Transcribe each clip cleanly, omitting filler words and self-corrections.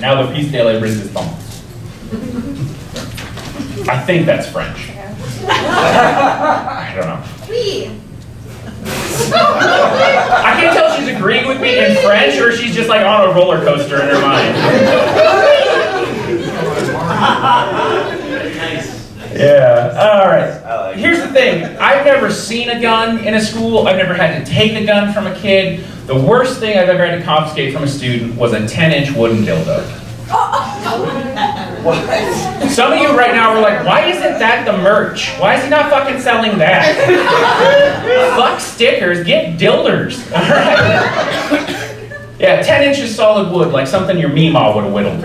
now the piece de la resistance. I think that's French. I don't know. I can't tell if she's agreeing with me in French or she's just like on a roller coaster in her mind. Yeah, all right. Here's the thing. I've never seen a gun in a school. I've never had to take a gun from a kid. The worst thing I've ever had to confiscate from a student was a 10-inch wooden dildo. What? Some of you right now are like, why isn't that the merch? Why is he not fucking selling that? Fuck stickers, get dilders. All right? Yeah, 10 inches solid wood, like something your meemaw would have whittled.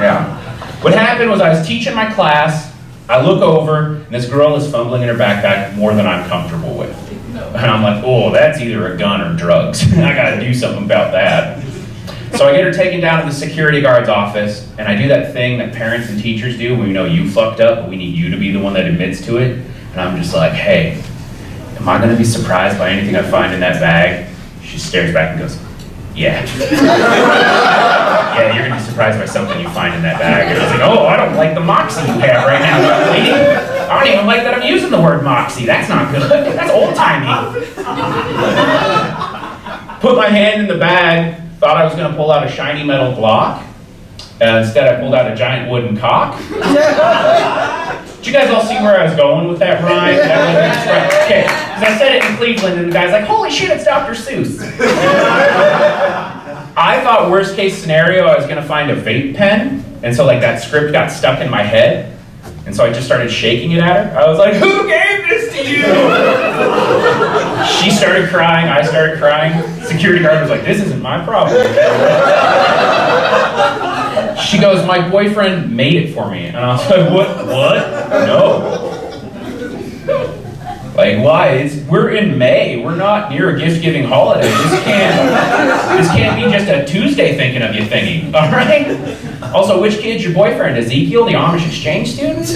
Yeah. What happened was I was teaching my class, I look over, and this girl is fumbling in her backpack more than I'm comfortable with. And I'm like, oh, that's either a gun or drugs. I gotta do something about that. So I get her taken down to the security guard's office, and I do that thing that parents and teachers do. We know you fucked up, but we need you to be the one that admits to it. And I'm just like, hey, am I gonna be surprised by anything I find in that bag? She stares back and goes, yeah. Yeah, you're gonna be surprised by something you find in that bag. And I was like, oh, I don't like the moxie you have right now, young lady. I don't even like that I'm using the word moxie. That's not good. That's old-timey. Put my hand in the bag, thought I was gonna pull out a shiny metal Glock. Instead, I pulled out a giant wooden cock. Did you guys all see where I was going with that rhyme? Okay, because I said it in Cleveland, and the guy's like, holy shit, it's Dr. Seuss. I thought worst case scenario, I was gonna find a vape pen, and so like that script got stuck in my head, and so I just started shaking it at her. I was like, who gave this to you? She started crying, I started crying. Security guard was like, this isn't my problem. She goes, my boyfriend made it for me. And I was like, what? No. Like, why? We're in May. We're not near a gift-giving holiday. This can't be just a Tuesday thinking of you thingy, all right? Also, which kid's your boyfriend? Ezekiel, the Amish exchange student?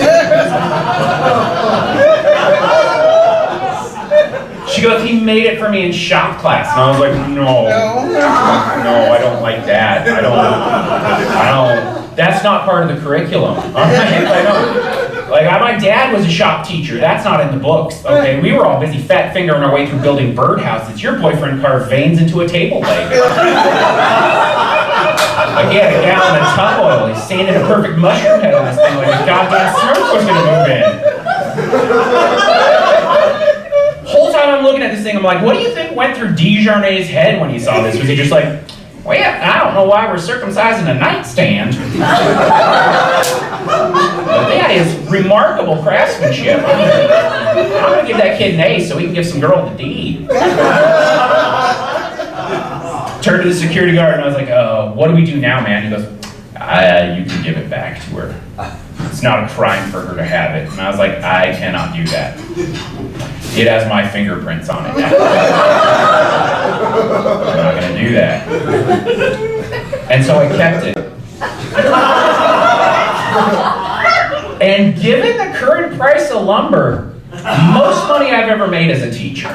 She goes, he made it for me in shop class. And I was like, no, I don't like that. I don't, that's not part of the curriculum, all right? My dad was a shop teacher. That's not in the books, okay? We were all busy fat fingering our way through building birdhouses. Your boyfriend carved veins into a table leg. Like, he had a gallon of tub oil. He sanded a perfect mushroom head on this thing like a goddamn Smurf was gonna move in. Whole time I'm looking at this thing, I'm like, what do you think went through Desjardins' head when he saw this? Was he just like, well, I don't know why we're circumcising a nightstand. That is remarkable craftsmanship. I'm gonna give that kid an A so we can give some girl the D. Turned to the security guard and I was like, what do we do now, man? He goes, you can give it back to her. It's not a crime for her to have it. And I was like, I cannot do that. It has my fingerprints on it now. I'm not gonna do that. And so I kept it. And given the current price of lumber, most money I've ever made as a teacher.